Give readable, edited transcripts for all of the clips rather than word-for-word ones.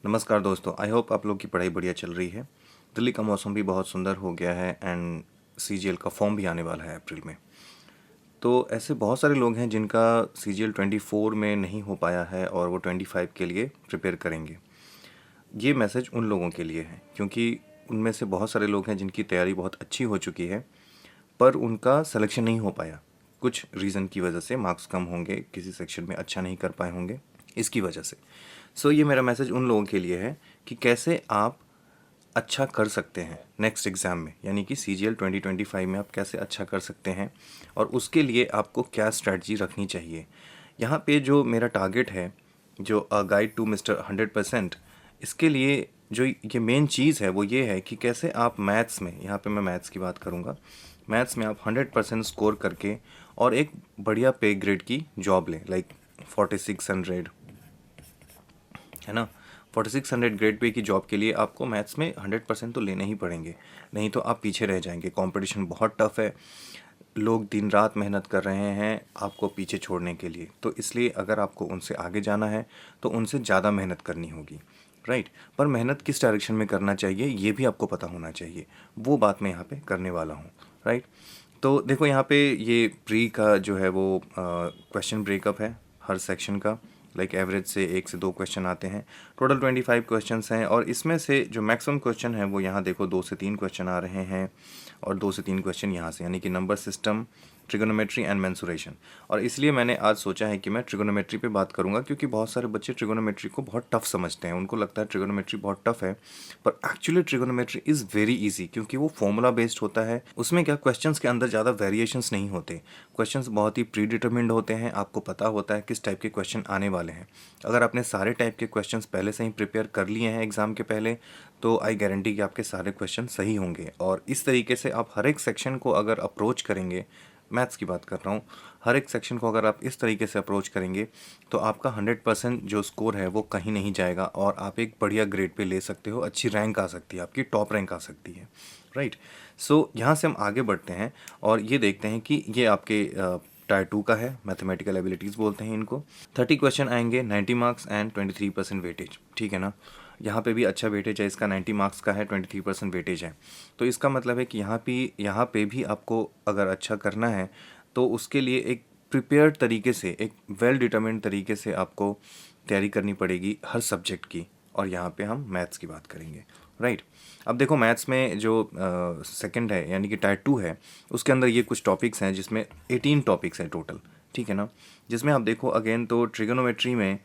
नमस्कार दोस्तों, I hope आप लोग की पढ़ाई बढ़िया चल रही है। दिल्ली का मौसम भी बहुत सुंदर हो गया है एंड सीजीएल का फॉर्म भी आने वाला है अप्रैल में। तो ऐसे बहुत सारे लोग हैं जिनका सीजीएल 24 में नहीं हो पाया है और वो 25 के लिए प्रिपेयर करेंगे। ये मैसेज उन लोगों के लिए है क्योंकि उनमें से बहुत सारे लोग हैं जिनकी तैयारी बहुत अच्छी हो चुकी है पर उनका सिलेक्शन नहीं हो पाया। कुछ रीज़न की वजह से मार्क्स कम होंगे, किसी सेक्शन में अच्छा नहीं कर पाए होंगे, इसकी वजह से। ये मेरा मैसेज उन लोगों के लिए है कि कैसे आप अच्छा कर सकते हैं नेक्स्ट एग्ज़ाम में, यानी कि सीजीएल 2025 में आप कैसे अच्छा कर सकते हैं और उसके लिए आपको क्या स्ट्रैटेजी रखनी चाहिए। यहाँ पे जो मेरा टारगेट है, जो अ गाइड टू मिस्टर 100%, इसके लिए जो ये मेन चीज़ है वो ये है कि कैसे आप मैथ्स में, यहाँ पे मैं मैथ्स की बात करूँगा, मैथ्स में आप 100% स्कोर करके और एक बढ़िया पे ग्रेड की जॉब लें, लाइक 4600, है ना। 4600 ग्रेड पे की जॉब के लिए आपको मैथ्स में 100% तो लेने ही पड़ेंगे, नहीं तो आप पीछे रह जाएंगे। कंपटीशन बहुत टफ है, लोग दिन रात मेहनत कर रहे हैं आपको पीछे छोड़ने के लिए। तो इसलिए अगर आपको उनसे आगे जाना है तो उनसे ज़्यादा मेहनत करनी होगी, राइट। पर मेहनत किस डायरेक्शन में करना चाहिए ये भी आपको पता होना चाहिए, वो बात मैं यहाँ पे करने वाला हूँ, राइट। तो देखो यहाँ पे ये प्री का जो है वो क्वेश्चन ब्रेकअप है हर सेक्शन का। लाइक एवरेज से 1 से 2 क्वेश्चन आते हैं, टोटल 25 क्वेश्चंस हैं और इसमें से जो मैक्सिमम क्वेश्चन है वो यहाँ देखो 2 से 3 क्वेश्चन आ रहे हैं और 2 से 3 क्वेश्चन यहाँ से, यानी कि number system, trigonometry and mensuration. और इसलिए मैंने आज सोचा है कि मैं ट्रिगोनोमेट्री पे बात करूंगा क्योंकि बहुत सारे बच्चे ट्रिगोनोमेट्री को बहुत टफ समझते हैं, उनको लगता है ट्रिगोनोमेट्री बहुत टफ है, पर actually trigonometry is very easy क्योंकि वो फॉर्मूला बेस्ड होता है। उसमें क्या, क्वेश्चंस के अंदर ज़्यादा वेरिएशंस नहीं होते, क्वेश्चंस बहुत ही प्री डिटरमिन्ड होते हैं, आपको पता होता है किस टाइप के क्वेश्चन आने वाले हैं। अगर आपने सारे टाइप के क्वेश्चंस पहले से ही प्रिपेयर कर लिए हैं एग्ज़ाम के पहले, तो आई गारंटी कि आपके सारे क्वेश्चन सही होंगे। और इस तरीके से आप हर एक सेक्शन को अगर अप्रोच करेंगे, मैथ्स की बात कर रहा हूँ, हर एक सेक्शन को अगर आप इस तरीके से अप्रोच करेंगे तो आपका 100% जो स्कोर है वो कहीं नहीं जाएगा और आप एक बढ़िया ग्रेड पे ले सकते हो, अच्छी रैंक आ सकती है, आपकी टॉप रैंक आ सकती है, राइट। यहाँ से हम आगे बढ़ते हैं और ये देखते हैं कि ये आपके टायर 2 का है, मैथमेटिकल एबिलिटीज़ बोलते हैं इनको। 30 क्वेश्चन आएंगे, 90 मार्क्स एंड 23% वेटेज, ठीक है ना। यहाँ पे भी अच्छा वेटेज है इसका, 90 मार्क्स का है, 23% वेटेज है। तो इसका मतलब है कि यहाँ पे भी आपको अगर अच्छा करना है तो उसके लिए एक प्रिपेयर्ड तरीके से, एक वेल डिटरमिन्ड तरीके से आपको तैयारी करनी पड़ेगी हर सब्जेक्ट की। और यहाँ पे हम मैथ्स की बात करेंगे, राइट। अब देखो मैथ्स में जो सेकंड है यानी कि टायर 2 है, उसके अंदर ये कुछ टॉपिक्स हैं जिसमें 18 टॉपिक्स हैं टोटल, ठीक है ना। जिसमें आप देखो अगेन तो ट्रिगोनोमेट्री में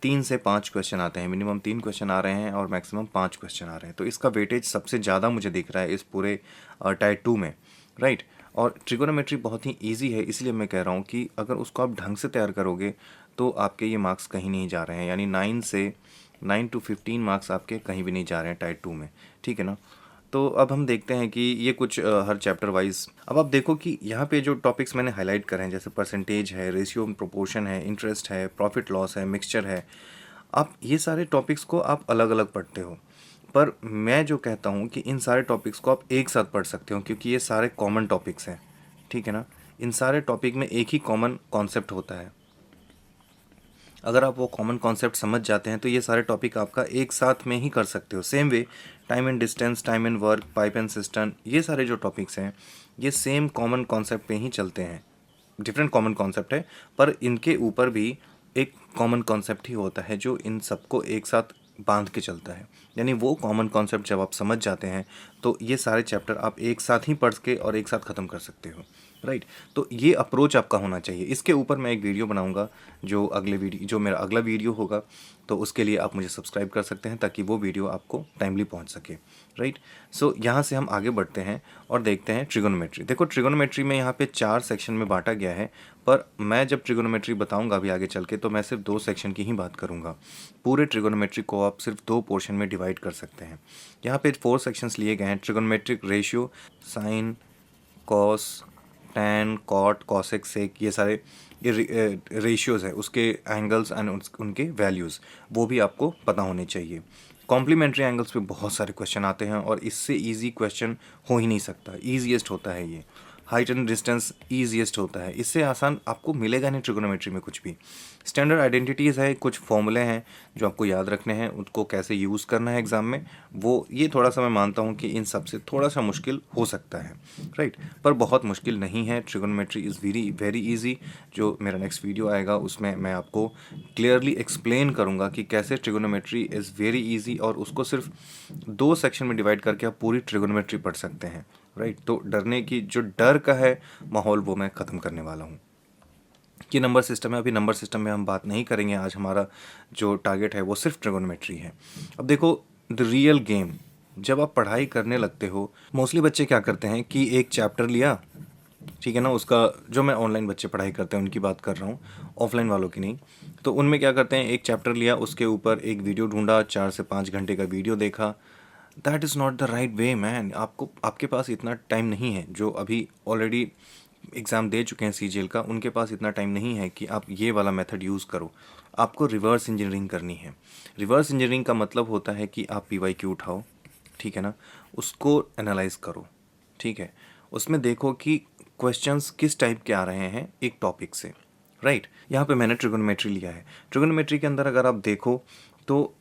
3 से 5 क्वेश्चन आते हैं, मिनिमम 3 क्वेश्चन आ रहे हैं और मैक्सिमम 5 क्वेश्चन आ रहे हैं। तो इसका वेटेज सबसे ज़्यादा मुझे दिख रहा है इस पूरे टायर 2 में, राइट। और ट्रिगोनोमेट्री बहुत ही ईजी है, इसलिए मैं कह रहा हूँ कि अगर उसको आप ढंग से तैयार करोगे तो आपके ये मार्क्स कहीं नहीं जा रहे हैं, यानी 9 to 15 मार्क्स आपके कहीं भी नहीं जा रहे हैं टायर 2 में, ठीक है ना। तो अब हम देखते हैं कि ये कुछ हर चैप्टर वाइज। अब आप देखो कि यहाँ पे जो टॉपिक्स मैंने हाईलाइट करे हैं, जैसे परसेंटेज है, रेशियो प्रोपोर्शन है, इंटरेस्ट है, प्रॉफिट लॉस है, मिक्सचर है, आप ये सारे टॉपिक्स को आप अलग अलग पढ़ते हो। पर मैं जो कहता हूँ कि इन सारे टॉपिक्स को आप एक साथ पढ़ सकते हो क्योंकि ये सारे कॉमन टॉपिक्स हैं, ठीक है ना। इन सारे टॉपिक में एक ही कॉमन कॉन्सेप्ट होता है। अगर आप वो कॉमन कॉन्सेप्ट समझ जाते हैं तो ये सारे टॉपिक आपका एक साथ में ही कर सकते हो। Same way time and distance, time and work, pipe and system, ये सारे जो टॉपिक्स हैं ये सेम कॉमन कॉन्सेप्ट पे ही चलते हैं। डिफरेंट कॉमन कॉन्सेप्ट है पर इनके ऊपर भी एक कॉमन कॉन्सेप्ट ही होता है जो इन सबको एक साथ बांध के चलता है। यानी वो कॉमन कॉन्सेप्ट जब आप समझ जाते हैं तो ये सारे चैप्टर आप एक साथ ही पढ़ के और एक साथ ख़त्म कर सकते हो, राइट। तो ये अप्रोच आपका होना चाहिए। इसके ऊपर मैं एक वीडियो बनाऊंगा, जो मेरा अगला वीडियो होगा, तो उसके लिए आप मुझे सब्सक्राइब कर सकते हैं ताकि वो वीडियो आपको टाइमली पहुंच सके, राइट। यहाँ से हम आगे बढ़ते हैं और देखते हैं ट्रिगोनोमेट्री। देखो ट्रिगोनोमेट्री में यहाँ पे 4 सेक्शन में बांटा गया है, पर मैं जब ट्रिगोनोमेट्री बताऊंगा अभी आगे चल के तो मैं सिर्फ 2 सेक्शन की ही बात करूंगा। पूरे ट्रिगोनोमेट्री को आप सिर्फ 2 पोर्शन में डिवाइड कर सकते हैं। यहाँ पे 4 सेक्शंस लिए गए हैं, trigonometric ratio, sine, cos, tan, cot, cosec, sec, ये सारे ये रेशियोज़ है, उसके एंगल्स एंड उनके वैल्यूज़ वो भी आपको पता होने चाहिए। कॉम्प्लीमेंट्री एंगल्स पे बहुत सारे क्वेश्चन आते हैं और इससे इजी क्वेश्चन हो ही नहीं सकता, ईजीएस्ट होता है ये। हाइट एंड डिस्टेंस ईजीएस्ट होता है, इससे आसान आपको मिलेगा नहीं ट्रिगोनोमेट्री में कुछ भी। स्टैंडर्ड आइडेंटिटीज़ है, कुछ फॉर्मूले हैं जो आपको याद रखने हैं, उनको कैसे यूज़ करना है एग्ज़ाम में, वो ये थोड़ा सा मैं मानता हूँ कि इन सब से थोड़ा सा मुश्किल हो सकता है, राइट, पर बहुत मुश्किल नहीं है। Trigonometry is very very easy. जो मेरा नेक्स्ट वीडियो आएगा उसमें मैं आपको क्लियरली एक्सप्लेन करूँगा कि कैसे ट्रिगोनोमेट्री इज़ वेरी ईजी, और उसको सिर्फ 2 सेक्शन में डिवाइड करके आप पूरी ट्रिगोनोमेट्री पढ़ सकते हैं, राइट। तो डरने की जो डर का है माहौल वो मैं ख़त्म करने वाला हूँ। कि नंबर सिस्टम है, अभी नंबर सिस्टम में हम बात नहीं करेंगे। आज हमारा जो टारगेट है वो सिर्फ ट्रिगोनोमेट्री है। अब देखो, द रियल गेम, जब आप पढ़ाई करने लगते हो, मोस्टली बच्चे क्या करते हैं कि एक चैप्टर लिया, ठीक है ना, उसका जो मैं ऑनलाइन बच्चे पढ़ाई करते हैं उनकी बात कर रहा हूँ, ऑफलाइन वालों की नहीं। तो उनमें क्या करते हैं, एक चैप्टर लिया, उसके ऊपर एक वीडियो ढूंढा, 4 से 5 घंटे का वीडियो देखा। That is not the right way man. आपके पास इतना टाइम नहीं है। जो अभी ऑलरेडी एग्ज़ाम दे चुके हैं सीजीएल का, उनके पास इतना टाइम नहीं है कि आप ये वाला मेथड यूज़ करो। आपको रिवर्स इंजीनियरिंग करनी है। रिवर्स इंजीनियरिंग का मतलब होता है कि आप पीवाईक्यू उठाओ, ठीक है ना, उसको एनालाइज करो, ठीक है, उसमें देखो कि क्वेश्चंस किस टाइप के आ रहे हैं एक टॉपिक से, राइट। यहाँ पे मैंने ट्रिगोनोमेट्री लिया है। ट्रिगोनोमेट्री के अंदर अगर आप देखो तो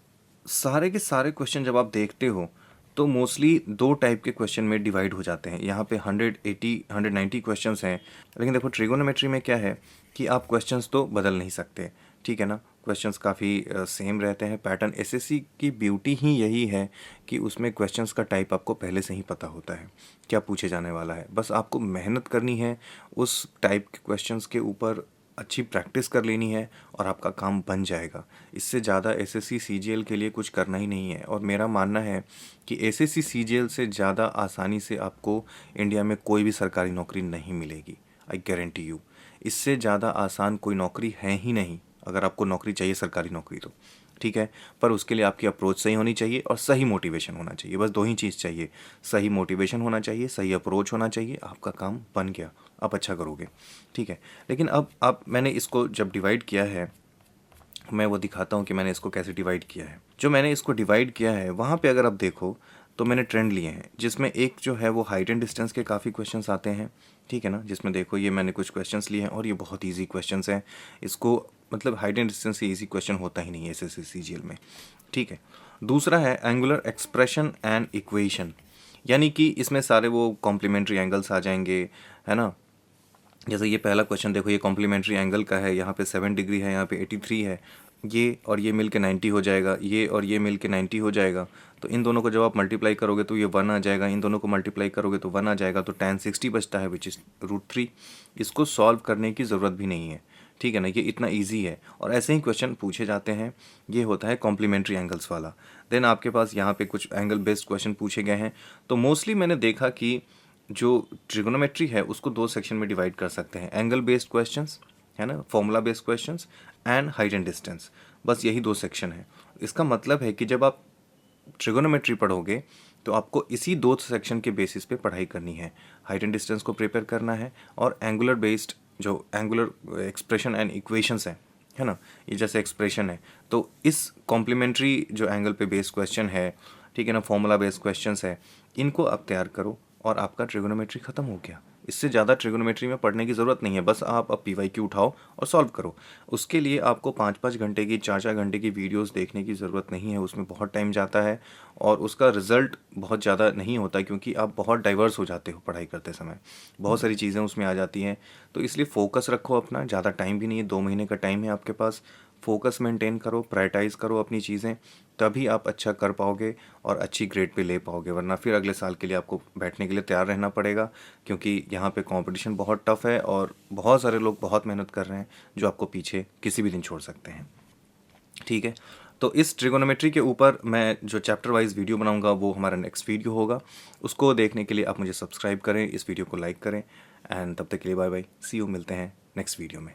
सारे के सारे क्वेश्चन जब आप देखते हो तो मोस्टली 2 टाइप के क्वेश्चन में डिवाइड हो जाते हैं। यहाँ पे 180 190 क्वेश्चंस हैं, लेकिन देखो ट्रिगोनोमेट्री में क्या है कि आप क्वेश्चंस तो बदल नहीं सकते, ठीक है ना। क्वेश्चंस काफ़ी सेम रहते हैं। पैटर्न एसएससी की ब्यूटी ही यही है कि उसमें क्वेश्चंस का टाइप आपको पहले से ही पता होता है क्या पूछे जाने वाला है। बस आपको मेहनत करनी है, उस टाइप के क्वेश्चंस के ऊपर अच्छी प्रैक्टिस कर लेनी है और आपका काम बन जाएगा। इससे ज़्यादा एसएससी सीजीएल के लिए कुछ करना ही नहीं है। और मेरा मानना है कि एसएससी सीजीएल से ज़्यादा आसानी से आपको इंडिया में कोई भी सरकारी नौकरी नहीं मिलेगी, आई गारंटी यू। इससे ज़्यादा आसान कोई नौकरी है ही नहीं, अगर आपको नौकरी चाहिए सरकारी नौकरी तो, ठीक है। पर उसके लिए आपकी अप्रोच सही होनी चाहिए और सही मोटिवेशन होना चाहिए। बस 2 ही चीज़ चाहिए, सही मोटिवेशन होना चाहिए, सही अप्रोच होना चाहिए, आपका काम बन गया, आप अच्छा करोगे, ठीक है। लेकिन अब मैंने इसको जब डिवाइड किया है, मैं वो दिखाता हूँ कि मैंने इसको कैसे डिवाइड किया है। जो मैंने इसको डिवाइड किया है वहाँ पे अगर आप देखो तो मैंने ट्रेंड लिए हैं, जिसमें एक जो है वो हाइट एंड डिस्टेंस के काफ़ी क्वेश्चंस आते हैं, ठीक है ना। जिसमें देखो ये मैंने कुछ क्वेश्चंस लिए हैं और ये बहुत ईजी क्वेश्चंस हैं। इसको मतलब हाइट एंड डिस्टेंस से ईजी क्वेश्चन होता ही नहीं है एसएससी सीजीएल में, ठीक है। दूसरा है एंगुलर एक्सप्रेशन एंड इक्वेशन, यानी कि इसमें सारे वो कॉम्प्लीमेंट्री एंगल्स आ जाएंगे, है ना। जैसे ये पहला क्वेश्चन देखो, ये कॉम्प्लीमेंट्री एंगल का है, यहाँ पे 7 डिग्री है, यहाँ पे 83 है, ये और ये मिल के 90 हो जाएगा, ये और ये मिल के 90 हो जाएगा। तो इन दोनों को जब आप मल्टीप्लाई करोगे तो ये 1 आ जाएगा, इन दोनों को मल्टीप्लाई करोगे तो 1 आ जाएगा, तो tan 60 बचता है विच इज़ √3। इसको सॉल्व करने की ज़रूरत भी नहीं है, ठीक है ना, ये इतना ईजी है। और ऐसे ही क्वेश्चन पूछे जाते हैं, ये होता है कॉम्प्लीमेंट्री एंगल्स वाला। देन आपके पास यहाँ पे कुछ एंगल बेस्ड क्वेश्चन पूछे गए हैं। तो मोस्टली मैंने देखा कि जो ट्रिगोनोमेट्री है उसको 2 सेक्शन में डिवाइड कर सकते हैं, एंगल बेस्ड क्वेश्चंस, है ना, formula based questions and height and distance. बस यही 2 सेक्शन है। इसका मतलब है कि जब आप ट्रिगोनोमेट्री पढ़ोगे तो आपको इसी 2 सेक्शन के बेसिस पे पढ़ाई करनी है। हाइट एंड डिस्टेंस को प्रिपेयर करना है और एंगुलर बेस्ड जो एंगुलर एक्सप्रेशन एंड इक्वेशंस हैं, है ना, ये जैसे एक्सप्रेशन है, तो इस कॉम्प्लीमेंट्री जो एंगल पे बेस्ड क्वेश्चन है, ठीक है ना, फॉर्मूला बेस्ड क्वेश्चंस है, इनको आप तैयार करो और आपका ट्रिगोनोमेट्री ख़त्म हो गया। इससे ज़्यादा ट्रिगोनोमेट्री में पढ़ने की ज़रूरत नहीं है। बस आप अब पीवाईक्यू उठाओ और सॉल्व करो। उसके लिए आपको 5-5 घंटे की, 4-4 घंटे की वीडियोस देखने की ज़रूरत नहीं है, उसमें बहुत टाइम जाता है और उसका रिज़ल्ट बहुत ज़्यादा नहीं होता, क्योंकि आप बहुत डाइवर्स हो जाते हो पढ़ाई करते समय, बहुत सारी चीज़ें उसमें आ जाती हैं। तो इसलिए फ़ोकस रखो अपना, ज़्यादा टाइम भी नहीं है, 2 महीने का टाइम है आपके पास। फोकस मेंटेन करो, प्रायोरिटाइज़ करो अपनी चीज़ें, तभी आप अच्छा कर पाओगे और अच्छी ग्रेड पे ले पाओगे। वरना फिर अगले साल के लिए आपको बैठने के लिए तैयार रहना पड़ेगा, क्योंकि यहाँ पे कंपटीशन बहुत टफ है और बहुत सारे लोग बहुत मेहनत कर रहे हैं जो आपको पीछे किसी भी दिन छोड़ सकते हैं, ठीक है। तो इस ट्रिगोनोमेट्री के ऊपर मैं जो चैप्टर वाइज वीडियो बनाऊंगा वो हमारा नेक्स्ट वीडियो होगा। उसको देखने के लिए आप मुझे सब्सक्राइब करें, इस वीडियो को लाइक करें, एंड तब तक के लिए बाय बाय, सी यू, मिलते हैं नेक्स्ट वीडियो में।